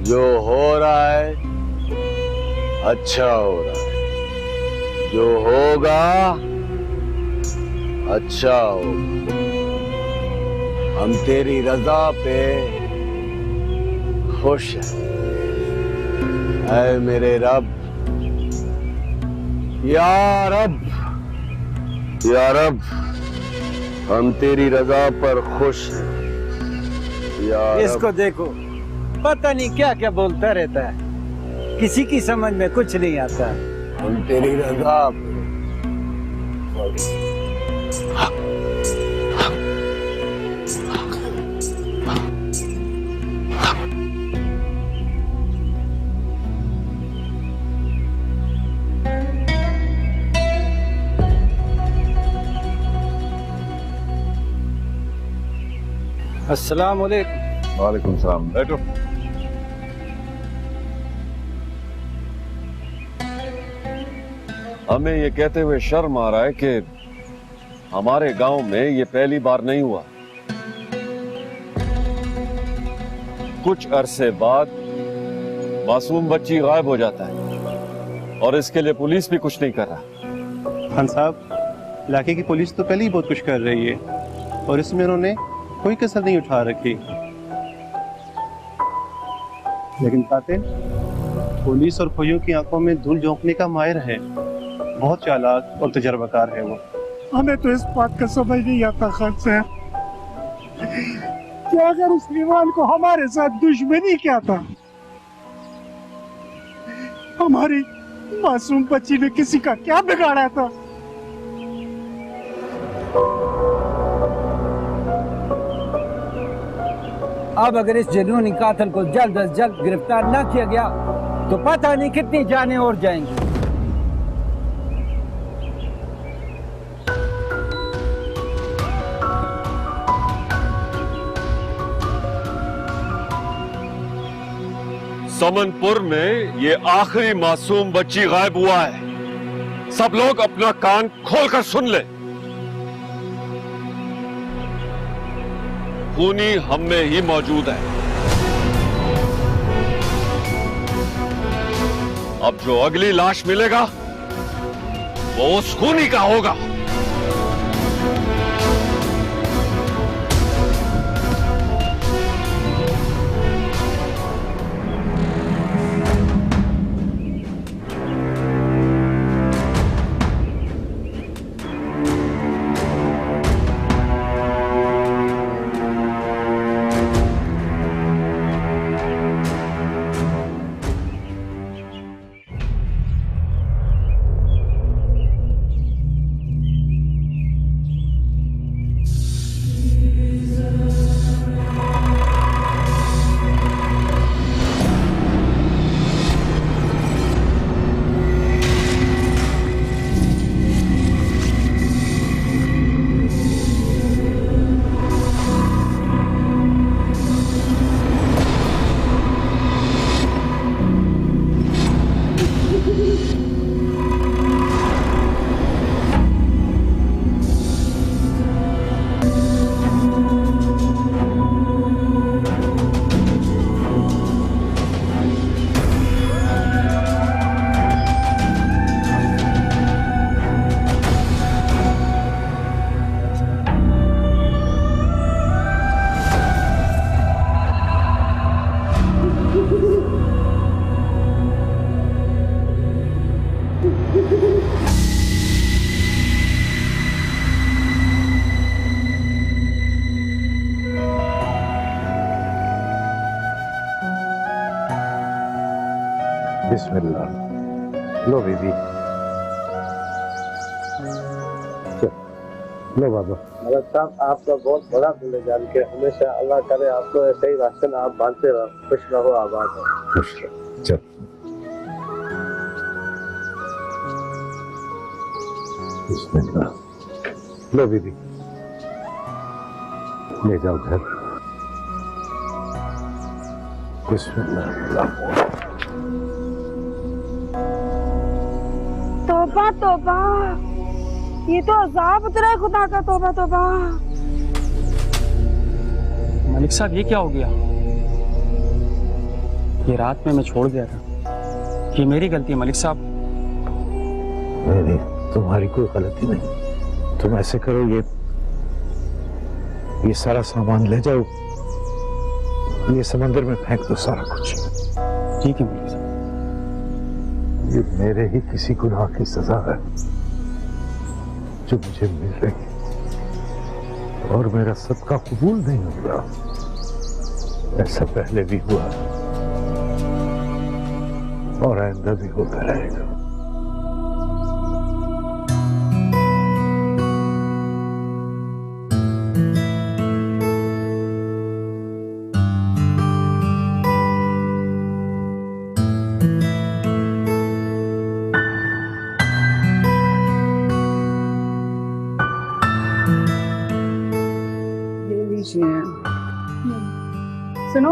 जो हो रहा है अच्छा हो रहा है, जो होगा अच्छा होगा। हम तेरी रजा पे खुश हैं। ऐ मेरे रब, या रब, या रब, हम तेरी रजा पर खुश हैं। या इसको रब। देखो, पता नहीं क्या क्या बोलता रहता है, किसी की समझ में कुछ नहीं आता। हम तेरी रजा पे अस्सलाम वालेकुम। वालेकुम सलाम। बैठो। हमें ये कहते हुए शर्म आ रहा है कि हमारे गांव में ये पहली बार नहीं हुआ। कुछ अरसे बाद मासूम बच्ची गायब हो जाता है और इसके लिए पुलिस भी कुछ नहीं कर रहा। खान साहब, इलाके की पुलिस तो पहले ही बहुत कुछ कर रही है और इसमें उन्होंने कोई कसर नहीं उठा रखी। लेकिन कातिल पुलिस और खोइयों की आंखों में धूल झोंकने का माहिर है, बहुत चालाक और तजर्बाकार है वो। हमें तो इस बात का समझ नहीं आता खान साहब कि अगर उस विमान को हमारे साथ दुश्मनी क्या था। हमारी मासूम बच्ची ने किसी का क्या बिगाड़ा था। अब अगर इस जुनूनी कातिल को जल्द अज जल्द गिरफ्तार न किया गया तो पता नहीं कितनी जानें और जाएंगी। समनपुर में ये आखिरी मासूम बच्ची गायब हुआ है। सब लोग अपना कान खोलकर सुन ले। खूनी हम में ही मौजूद है। अब जो अगली लाश मिलेगा वो उस खूनी का होगा। बिस्मिल्लाह। लो बीबी, लो बाबा। मलक साहब, आपका बहुत बड़ा दिल है जान के। हमेशा अल्लाह करे आपको ऐसे ही राशन आप बांटते रहो। खुश रहो, आबाद रहो। खुश रहो। चल बिस्मिल्लाह। लो बीबी, ले जाओ घर। बिस्मिल्लाह। तौबा तौबा, ये तो अजाब उतरा है खुदा का। तौबा तौबा। मलिक साहब, ये क्या हो गया? ये रात में मैं छोड़ गया था। ये मेरी गलती है मलिक साहब। नहीं, तुम्हारी कोई गलती नहीं। तुम ऐसे करो, ये सारा सामान ले जाओ, ये समंदर में फेंक दो सारा कुछ। ठीक है मलिक साहब। ये मेरे ही किसी गुनाह की सजा है जो मुझे मिल रही, और मेरा सदका कबूल नहीं होगा। ऐसा पहले भी हुआ और आइंदा भी होता रहेगा। सुनो,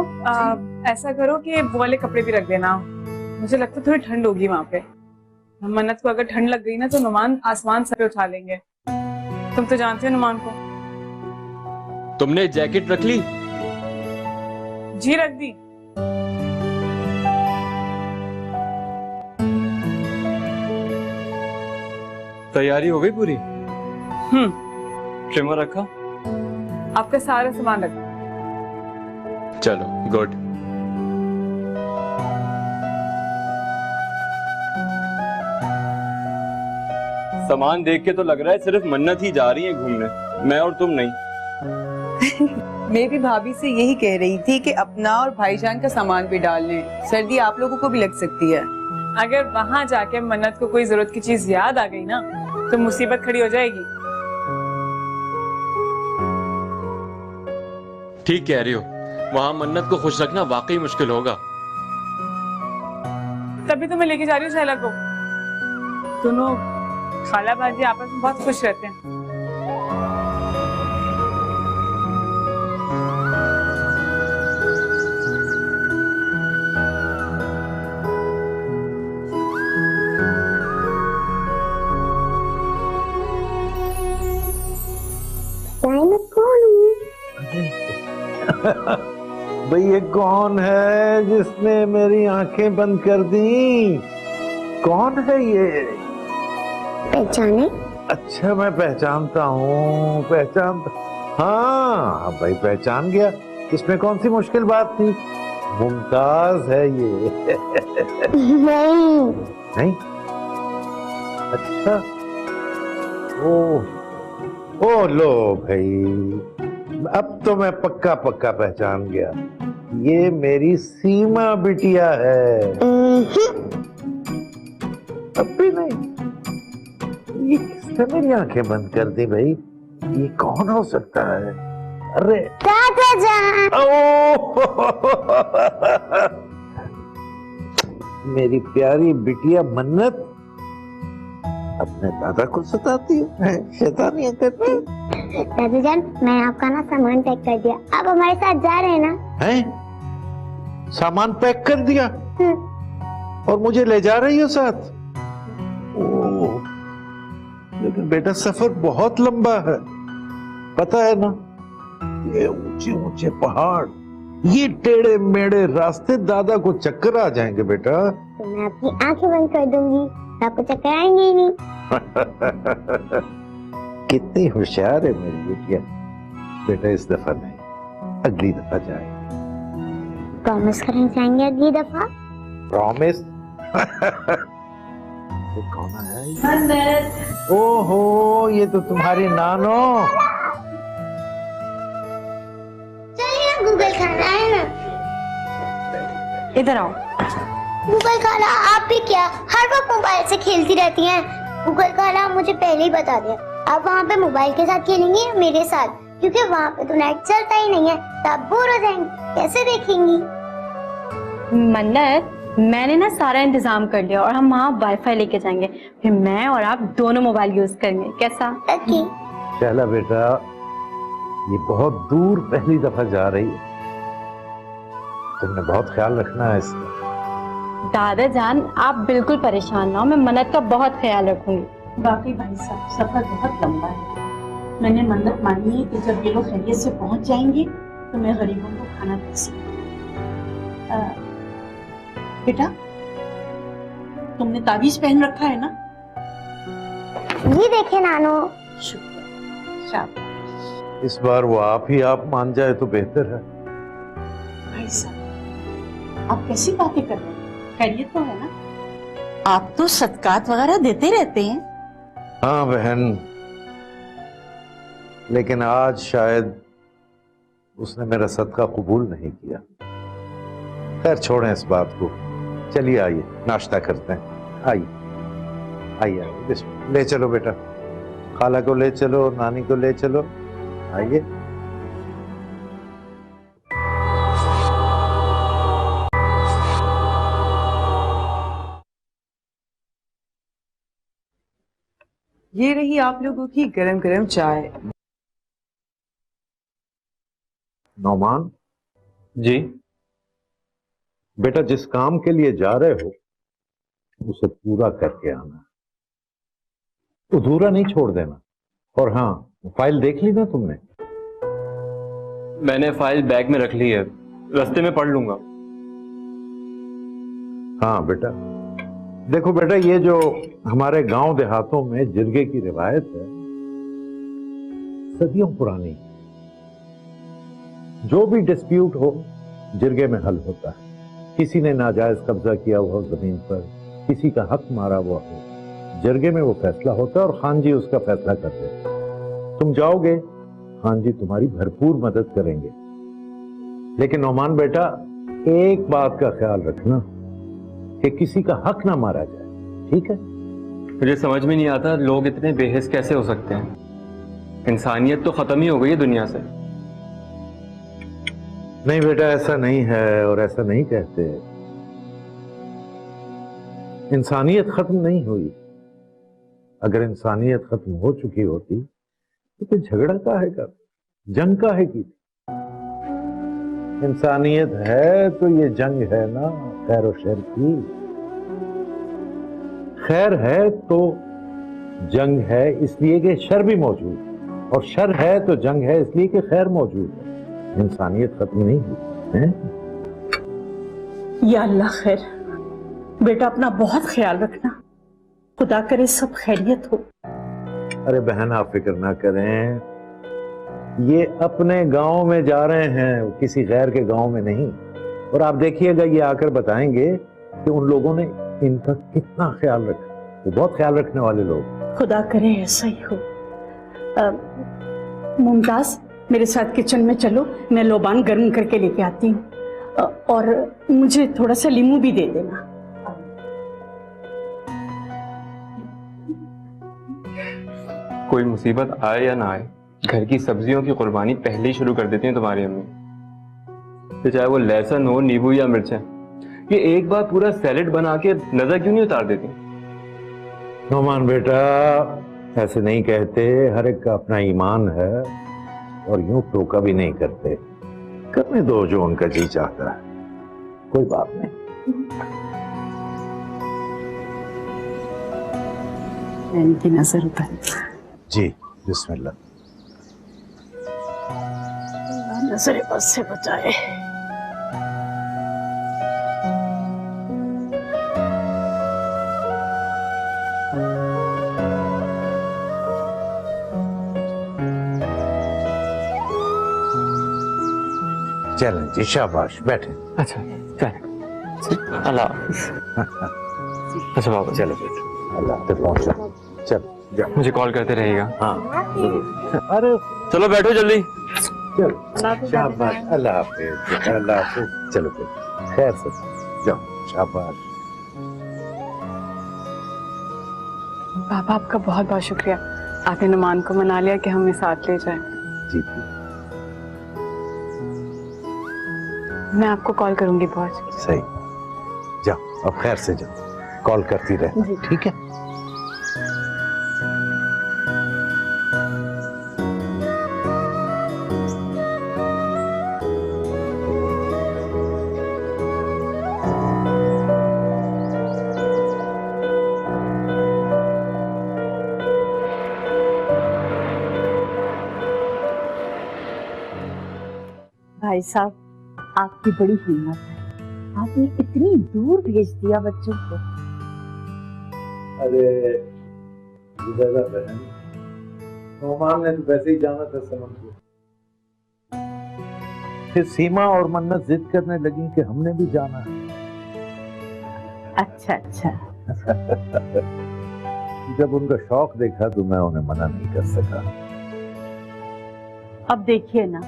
ऐसा करो कि वो वाले कपड़े भी रख देना। मुझे लगता है थोड़ी ठंड होगी वहां पे। मन्नत को अगर ठंड लग गई ना तो नुमान आसमान सर पे उठा लेंगे। तुम तो जानते हो नुमान को। तुमने जैकेट रख ली? जी रख दी। तैयारी हो गई पूरी? ट्रिमर रखा? आपका सारा सामान रखा। चलो, गुड। सामान देख के तो लग रहा है सिर्फ मन्नत ही जा रही है घूमने, मैं और तुम नहीं। मैं भी भाभी से यही कह रही थी कि अपना और भाईजान का सामान भी डाल लें। सर्दी आप लोगों को भी लग सकती है। अगर वहां जाके मन्नत को कोई जरूरत की चीज याद आ गई ना तो मुसीबत खड़ी हो जाएगी। ठीक कह रही हो, वहां मन्नत को खुश रखना वाकई मुश्किल होगा। तभी तो मैं लेके जा रही हूँ शैला को। दोनों खाला भाजी आपस में बहुत खुश रहते हैं। भाई ये कौन है जिसने मेरी आंखें बंद कर दी? कौन है ये? पहचाने? अच्छा, मैं पहचानता हूँ, हाँ भाई पहचान गया। इसमें कौन सी मुश्किल बात थी? मुमताज है ये। नहीं? अच्छा, ओ लो भाई, अब तो मैं पक्का पहचान गया। ये मेरी सीमा बिटिया है। अब भी नहीं? ये किसने मेरी आंखें बंद कर दी भाई? ये कौन हो सकता है? अरे चाचा जान। मेरी प्यारी बिटिया मन्नत अपने दादा को सताती है, शैतानियां करती है। दादा जान, मैं आपका ना सामान पैक कर दिया। आप हमारे साथ जा रहे हैं ना? हैं? सामान पैक कर दिया और मुझे ले जा रही हो साथ? ओह, लेकिन बेटा सफर बहुत लंबा है, पता है ना? ये ऊंचे ऊंचे पहाड़, ये टेढ़े मेढ़े रास्ते, दादा को चक्कर आ जाएंगे बेटा। तो मैं अपनी आंखें बंद कर दूंगी, आपको चक्कर आएंगे ही नहीं। कितनी होशियार है मेरी बिटिया। बेटा इस दफा नहीं, अगली दफा जाए। प्रॉमिस करना चाहेंगे अगली दफा? प्रॉमिस? कौन है? ओहो, ये तो तुम्हारी नानो। चलिए गूगल खाना है ना। इधर आओ। गूगल खाला आप भी क्या हर वक्त मोबाइल से खेलती रहती हैं? गूगल खाला मुझे पहले ही बता दिया, आप वहाँ पे मोबाइल के साथ खेलेंगी या मेरे साथ? क्योंकि वहाँ पे तो नेट चलता ही नहीं है, तो आप बोर हो जाएंगी, कैसे देखेंगी? मन्नत, मैंने ना सारा इंतजाम कर लिया और हम वहाँ वाईफाई लेके जाएंगे, फिर मैं और आप दोनों मोबाइल यूज करेंगे, कैसा? ओके। शहला बेटा, ये बहुत दूर पहली दफा जा रही है, तुमने बहुत ख्याल रखना है इसका। दादा जान, आप बिल्कुल परेशान ना हो, मैं मन्नत का बहुत ख्याल रखूंगी। बाकी भाई साहब, सफर बहुत लंबा है। मैंने मन्नत मानी है कि जब ये लोग खैरियत से पहुंच जाएंगे तो मैं गरीबों को खाना दे सकूं। बेटा, तुमने ताबीज पहन रखा है ना? ये देखे नानो। शाबाश। इस बार वो आप मान जाए तो बेहतर है। भाई साहब, आप कैसी बातें कर रहे हैं? खैरियत तो है ना? आप तो सदकात वगैरह देते रहते हैं। हाँ बहन, लेकिन आज शायद उसने मेरा सदका कबूल नहीं किया। खैर छोड़ें इस बात को, चलिए आइए नाश्ता करते हैं। आइए आइए आइए, ले चलो बेटा, खाला को ले चलो, नानी को ले चलो, आइए। ये रही आप लोगों की गरम गरम चाय। नौमान जी बेटा, जिस काम के लिए जा रहे हो उसे पूरा करके आना, अधूरा नहीं छोड़ देना। और हाँ, फाइल देख ली ना तुमने? मैंने फाइल बैग में रख ली है, रास्ते में पढ़ लूंगा। हाँ बेटा, देखो बेटा, ये जो हमारे गांव देहातों में जिरगे की रिवायत है, सदियों पुरानी। जो भी डिस्प्यूट हो जिरगे में हल होता है। किसी ने नाजायज कब्जा किया हुआ हो जमीन पर, किसी का हक मारा हुआ हो, जिरगे में वो फैसला होता है और खान जी उसका फैसला करते हैं। तुम जाओगे, खान जी तुम्हारी भरपूर मदद करेंगे। लेकिन नौमान बेटा, एक बात का ख्याल रखना कि किसी का हक ना मारा जाए, ठीक है? मुझे समझ में नहीं आता लोग इतने बेहिस कैसे हो सकते हैं। इंसानियत तो खत्म ही हो गई है दुनिया से। नहीं बेटा, ऐसा नहीं है और ऐसा नहीं कहते। इंसानियत खत्म नहीं हुई। अगर इंसानियत खत्म हो चुकी होती तो फिर झगड़ा काहे का, जंग काहे की? इंसानियत है तो ये जंग है ना खैर और शर की। खैर है तो जंग है इसलिए कि शर भी मौजूद, और शर है तो जंग है इसलिए कि खैर मौजूद है। इंसानियत खत्म नहीं हुई है। या अल्लाह खैर। बेटा, अपना बहुत ख्याल रखना, खुदा करे सब खैरियत हो। अरे बहन, आप फिक्र ना करें, ये अपने गांव में जा रहे हैं, किसी गैर के गांव में नहीं। और आप देखिएगा, ये आकर बताएंगे कि उन लोगों ने इनका कितना ख्याल रखा। वो बहुत ख्याल रखने वाले लोग। खुदा करे ऐसा ही हो। मुमताज, मेरे साथ किचन में चलो, मैं लोबान गर्म करके लेके आती हूँ। और मुझे थोड़ा सा लीमू भी दे देना। कोई मुसीबत आए या ना आए, घर की सब्जियों की कुर्बानी पहले ही शुरू कर देती हैं तुम्हारी अम्मी। तो चाहे वो लहसुन हो, नींबू या मिर्चें, ये एक बार पूरा सैलेड बना के नजर क्यों नहीं उतार देती? नौमान बेटा, ऐसे नहीं कहते। हर एक का अपना ईमान है और यूं टोका भी नहीं करते। करने दो जो उनका जी चाहता है, कोई बात नहीं। इनकी नजर उतार। जी बिस्मिल्लाह। नजर बस से बचाए। चलें जी, शाबाश, बैठे। अच्छा चलें। अल्लाह हाफिज़। अच्छा बाबा, चलो बेटा, अल्लाह पे पहुंचो। चल, मुझे कॉल करते रहेगा। हाँ जरूर। अरे चलो बैठो जल्दी। चलो, शाबाश, अल्लाह हाफिज़, अल्लाह हाफिज़। चलो बेटा, खैर से जाओ, शाबाश। पापा आपका बहुत बहुत शुक्रिया, आपने नुमान को मना लिया कि हमें साथ ले जाएं। जी मैं आपको कॉल करूंगी पहुंच। सही, जाओ अब खैर से जाओ, कॉल करती रहे, ठीक है। भाई साहब, आपकी बड़ी हिम्मत है, आपने इतनी दूर भेज दिया बच्चों को। अरे जुबैदा बहन, नौमान ने तो वैसे ही जाना था समझ लो। फिर सीमा और मन्नत जिद करने लगी कि हमने भी जाना है। अच्छा अच्छा। जब उनका शौक देखा तो मैं उन्हें मना नहीं कर सका। अब देखिए ना,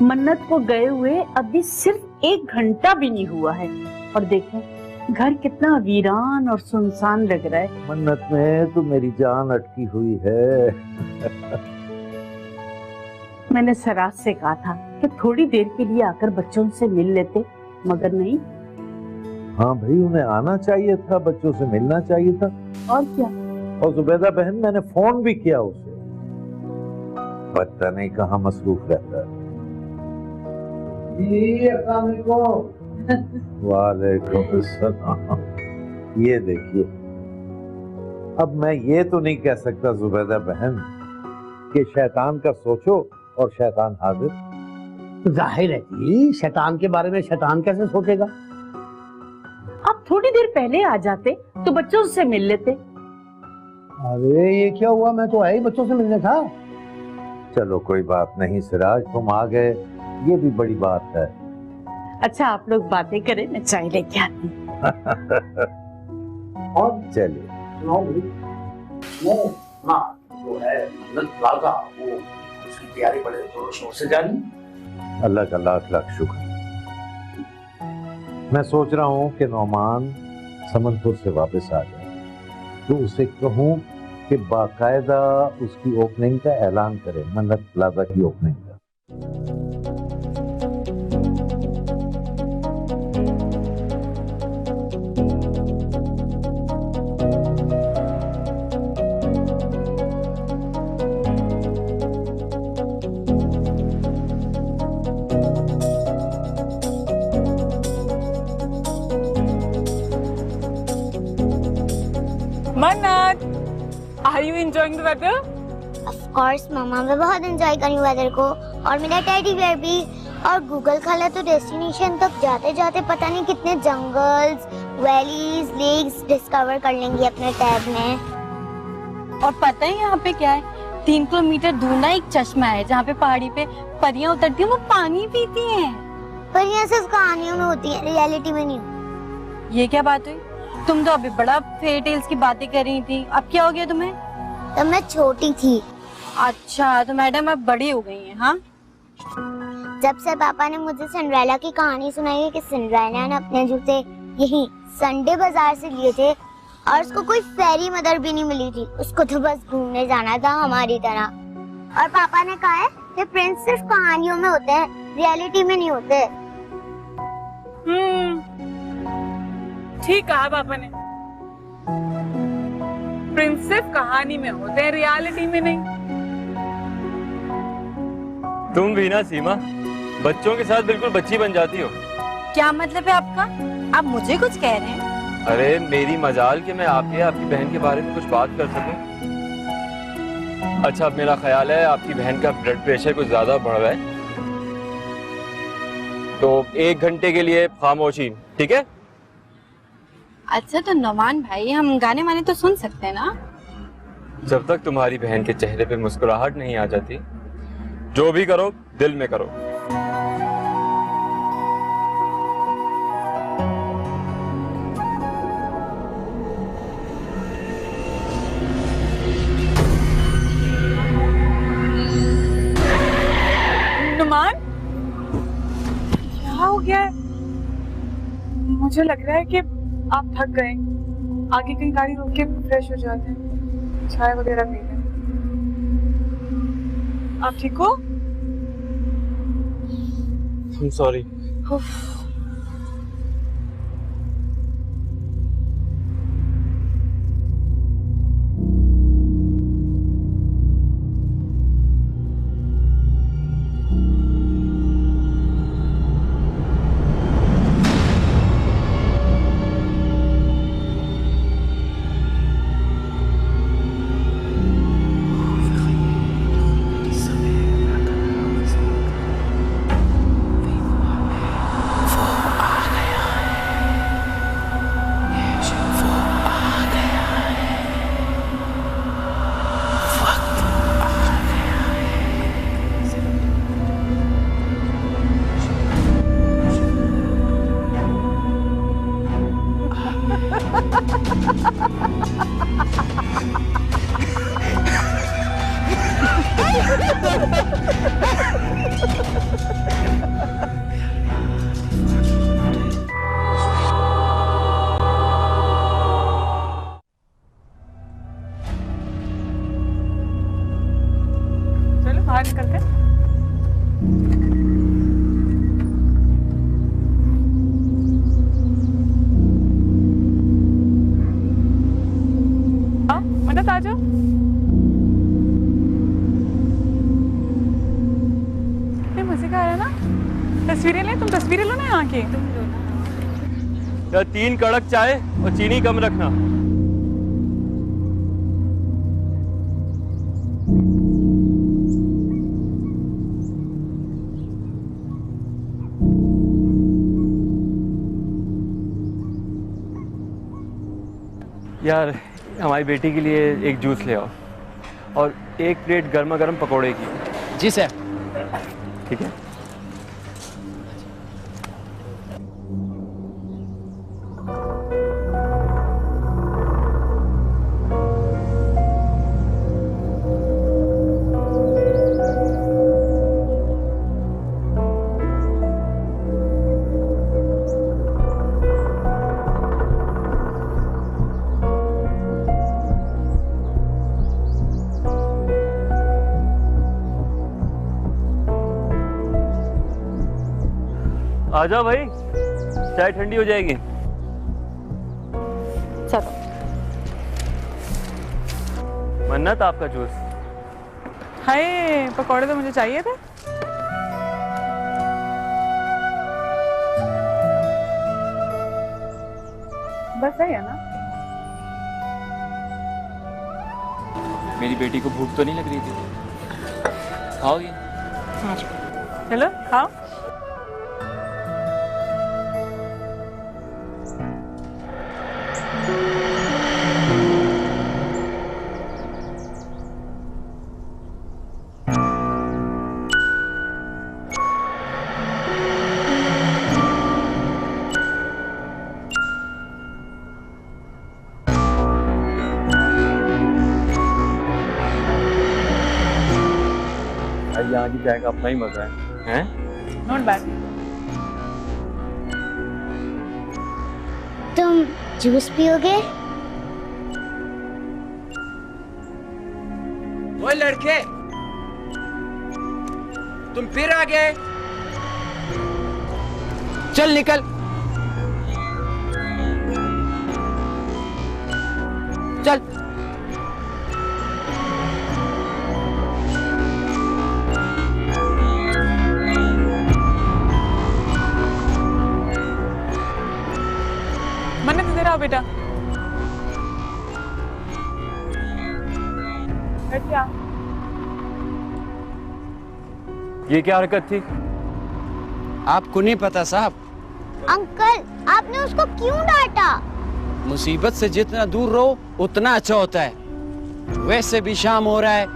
मन्नत को गए हुए अभी सिर्फ 1 घंटा भी नहीं हुआ है और देखें घर कितना वीरान और सुनसान लग रहा है। मन्नत में तो मेरी जान अटकी हुई है। मैंने सराज से कहा था कि थोड़ी देर के लिए आकर बच्चों से मिल लेते, मगर नहीं। हाँ भाई, उन्हें आना चाहिए था, बच्चों से मिलना चाहिए था। और क्या। और जुबैदा बहन, मैंने फोन भी किया उसे, पता नहीं कहाँ मसरूफ रहता है। वालेकुम अस्सलाम। ये देखिए, अब मैं ये तो नहीं कह सकता जुबैदा बहन कि शैतान का सोचो और शैतान हाजिर। जाहिर है जी, शैतान के बारे में शैतान कैसे सोचेगा। आप थोड़ी देर पहले आ जाते तो बच्चों से मिल लेते। अरे ये क्या हुआ, मैं तो आई बच्चों से मिलने था। चलो कोई बात नहीं सिराज, तुम आ गए, ये भी बड़ी बात है। अच्छा आप लोग बातें करें, मैं चाय लेके आती। और चलिए। हाँ, वो है मन्नत प्लाजा, वो उसकी तैयारी बड़े जोर शोर से जारी। अल्लाह का लाख लाख शुक्र। मैं सोच रहा हूँ कि नौमान समनपुर से वापस आ जाए तो उसे कहूँ कि बाकायदा उसकी ओपनिंग का ऐलान करे, मन्नत प्लाजा की ओपनिंग का। मन्नत, are you enjoying the weather? Of course मामा, मैं बहुत एंजॉय करी वेदर को, और मेरा टेडी बेयर भी। और गूगल खाला तो डेस्टिनेशन तक जाते जाते पता नहीं कितने जंगल्स, वैलीज, लेक्स डिस्कवर कर लेंगी अपने टैब में। और पता है यहाँ पे क्या है? 3 किलोमीटर दूर ना एक चश्मा है जहाँ पे पहाड़ी पे परियां उतरती हैं, वो पानी पीती हैं। परियां सिर्फ कहानियों में होती हैं, रियलिटी में नहीं। ये क्या बात हुई? तुम तो अभी बड़ा फेयर टेल्स की बातें कर रही थी, अब क्या हो गया तुम्हें? तब मैं छोटी थी। अच्छा, तो मैडम अब बड़ी हो गई हैं, हाँ? जब से पापा ने मुझे सिंड्रेला की कहानी सुनाई है कि सिंड्रेला ने अपने जूते यही संडे बाजार से लिए थे और उसको कोई फेरी मदर भी नहीं मिली थी, उसको तो बस घूमने जाना था हमारी तरह। और पापा ने कहा है कि प्रिंस सिर्फ कहानियों में होते हैं, रियलिटी में नहीं होते। ठीक कहा पापा ने, प्रिंस सिर्फ कहानी में होते हैं, रियलिटी में नहीं। तुम भी ना सीमा, बच्चों के साथ बिल्कुल बच्ची बन जाती हो। क्या मतलब है आपका? आप मुझे कुछ कह रहे हैं? अरे मेरी मजाल कि मैं आपके आपकी बहन के बारे में कुछ बात कर सकूं। अच्छा, अब मेरा ख्याल है आपकी बहन का ब्लड प्रेशर कुछ ज्यादा बढ़ रहा है, तो 1 घंटे के लिए खामोशी, ठीक है? अच्छा तो नौमान भाई, हम गाने वाने तो सुन सकते हैं ना? जब तक तुम्हारी बहन के चेहरे पे मुस्कुराहट नहीं आ जाती, जो भी करो दिल में करो। नुमान, क्या हो गया है? मुझे लग रहा है कि आप थक गए, आगे कहीं गाड़ी रोक के फ्रेश हो जाते हैं। चाय वगैरह पी लें। आप ठीक हो? I'm sorry. चलो बाहर निकलते हैं। मन्नत आ जाओ। कितनी मजे का है ना। तस्वीरें ले, तुम तस्वीरें लो ना यहाँ की। यार 3 कड़क चाय और चीनी कम रखना। यार हमारी बेटी के लिए एक जूस ले आओ और 1 प्लेट गर्मा गर्म पकोड़े की। जी सर। ठीक है। आ जाओ भाई, चाय ठंडी हो जाएगी। चलो। मन्नत आपका जूस। हाय, पकौड़े तो मुझे चाहिए थे। बस है ना? मेरी बेटी को भूख तो नहीं लग रही थी? खाओगी? चलो खाओ। यहाँ की चाय का अपना ही मजा है, हैं? Not bad. तुम जूस पियोगे? वो लड़के, तुम फिर आ गए। चल निकल। चल। मन्नत इधर आओ बेटा। बैठिए आप। ये क्या हरकत थी? आपको नहीं पता साहब? अंकल, आपने उसको क्यों डांटा? मुसीबत से जितना दूर रहो उतना अच्छा होता है। वैसे भी शाम हो रहा है,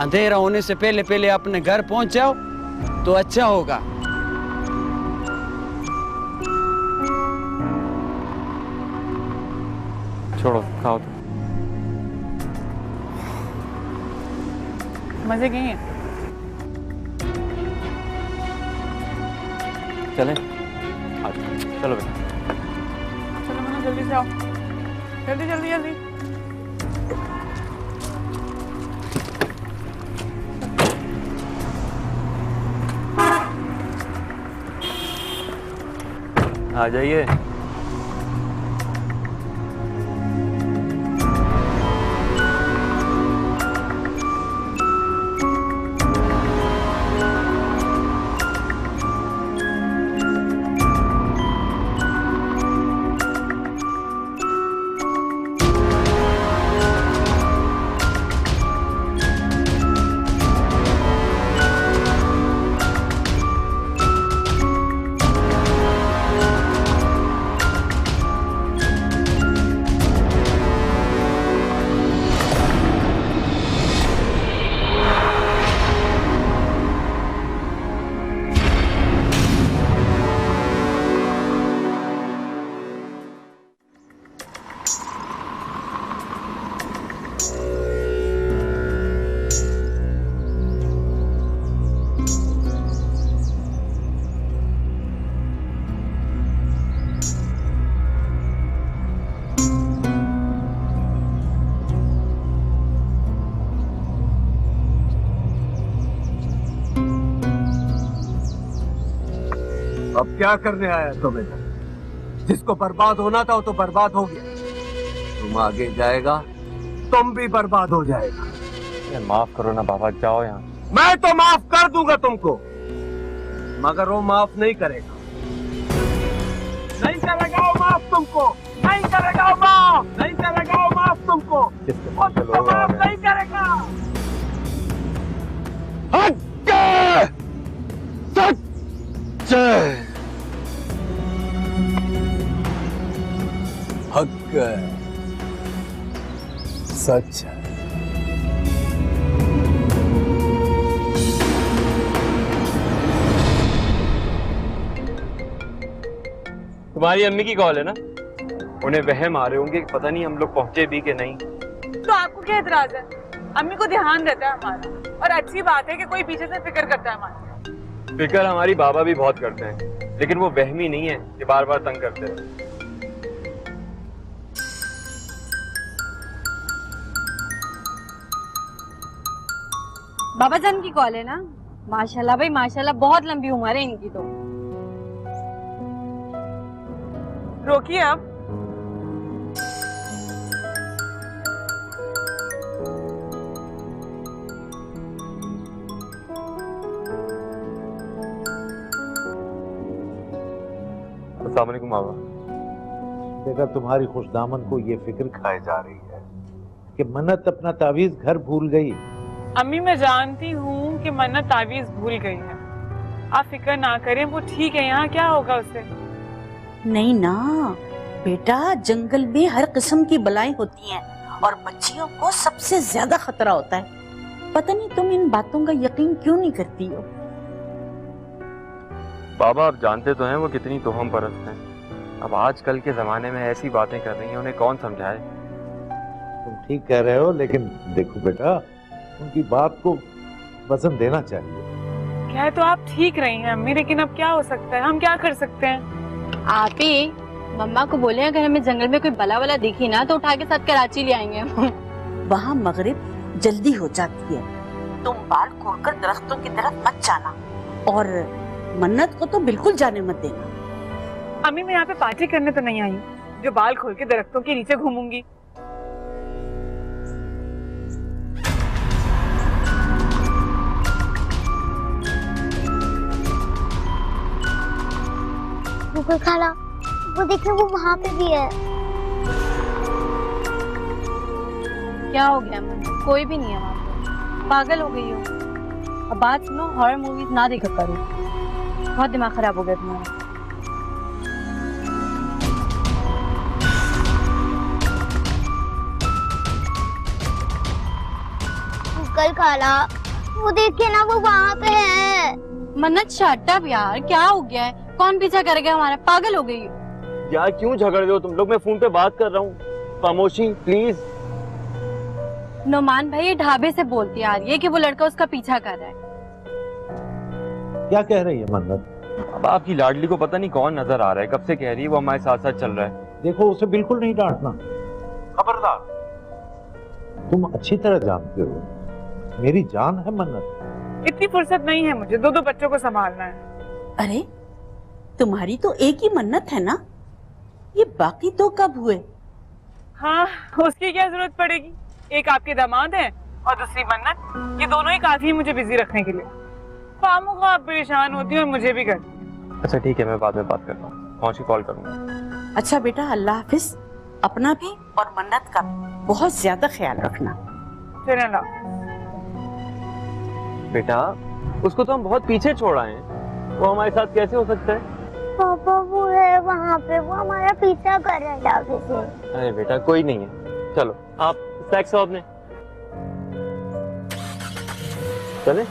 अंधेरा होने से पहले पहले अपने घर पहुंच जाओ तो अच्छा होगा। छोड़ो, खाओ तुम। मजे के हैं। चलें? चलो बेटा। चलो मन्नत जल्दी से आओ। जल्दी जल्दी जल्दी। आ जाइए। अब क्या करने आया तुम इधर? जिसको बर्बाद होना था वो तो बर्बाद हो गया। तुम आगे जाएगा तुम भी बर्बाद हो जाएगा। माफ करो ना बाबा, जाओ यहाँ। मैं तो माफ कर दूंगा तुमको, मगर वो माफ नहीं करेगा। नहीं करेगा वो माफ तुमको, नहीं करेगा वो माफ, नहीं करेगा वो माफ तुमको, वो तुमको माफ नहीं करेगा। हक सच है। तुम्हारी अम्मी की कॉल है ना? उन्हें वहम आ रहे होंगे कि पता नहीं हम लोग पहुंचे भी कि नहीं। तो आपको क्या एतराज है? अम्मी को ध्यान रहता है हमारा, और अच्छी बात है कि कोई पीछे से फिक्र करता है हमारा। फिक्र हमारी बाबा भी बहुत करते हैं, लेकिन वो वहमी नहीं है कि बार बार तंग करते हैं। बाबा जान की कॉल है ना? माशाल्लाह भाई माशाल्लाह, बहुत लंबी उम्र है इनकी तो। रोकिए अब। अस्सलाम वालेकुम बाबा। बेटा तुम्हारी खुशदामन को ये फिक्र खाए जा रही है कि मन्नत अपना तावीज घर भूल गई। अम्मी मैं जानती हूँ कि मन्नत तावीज भूल गई है, आप फिक्र ना करें, वो ठीक है। यहाँ क्या होगा उससे? नहीं ना बेटा, जंगल में हर किस्म की बलाएं होती हैं और बच्चियों को सबसे ज्यादा खतरा होता है। पता नहीं तुम इन बातों का यकीन क्यों नहीं करती हो। बाबा आप जानते तो हैं वो कितनी तोहम परस्त हैं। अब आजकल के जमाने में ऐसी बातें कर रही हैं, उन्हें कौन समझाए। तुम ठीक कह रहे हो, लेकिन देखो बेटा उनकी बात को वजन देना चाहिए। कह तो आप ठीक रही हैं अम्मी, लेकिन अब क्या हो सकता है, हम क्या कर सकते हैं? आप ही मम्मा को बोले अगर हमें जंगल में कोई बला वाला दिखी ना तो उठा के साथ कराची ले आएंगे। वहाँ मगरिब जल्दी हो जाती है, तुम बाल खोलकर दरख्तों की तरफ मत जाना, और मन्नत को तो बिल्कुल जाने मत देना। अम्मी मैं यहाँ पे पार्टी करने तो नहीं आई जो बाल खोल के दरख्तों के नीचे घूमूंगी। गूगल खाला, वो देखिए वो वहाँ पे भी है। क्या हो गया मन्नत? कोई भी नहीं है वहाँ पे। पागल हो गई हो? अब बात सुनो, हॉरर मूवीज ना देखा करो, बहुत दिमाग खराब हो गया तुम्हारा। गूगल खाला, वो देखिए ना वो वहाँ पे है। मन्नत शट अप यार, क्या हो गया है? कौन पीछा कर गया हमारा? पागल हो गई हो? यार क्यों झगड़ रहे हो तुम लोग? मैं फोन पे बात कर रहा हूँ, खामोशी प्लीज। नोमान भाई ये ढाबे से बोलती आ रही है कि वो लड़का उसका पीछा कर रहा है। क्या कह रही है मन्नत? अब आपकी लाडली को पता नहीं कौन नजर आ रहा है, कब से कह रही है वो हमारे साथ साथ चल रहा है। देखो उसे बिल्कुल नहीं डांटना, खबरदार। तुम अच्छी तरह जानते हो मेरी जान है मन्नत। इतनी फुर्सत नहीं है मुझे, दो बच्चों को संभालना है। अरे तुम्हारी तो एक ही मन्नत है ना, ये बाकी तो कब हुए? हाँ, उसकी क्या जरूरत पड़ेगी? एक आपके दामाद है और दूसरी मन्नत, ये दोनों ही काफी है मुझे बिजी रखने के लिए। खामोखा आप परेशान होती हैं और मुझे भी करती हैं। अच्छा ठीक है, मैं बाद में बात करता हूँ, पहुँच के कॉल करूँगा। अच्छा बेटा, अल्लाह हाफिज। अपना भी और मन्नत का बहुत ज्यादा ख्याल रखना। चलें अल्लाह। बेटा, उसको तो हम बहुत पीछे छोड़ आए हैं, वो हमारे साथ कैसे हो सकता है? पापा वो है वहाँ पे, वो हमारा पीछा कर रहा है आगे से। अरे बेटा कोई नहीं है, चलो आप स्नैक्स खाओ अपने, चले।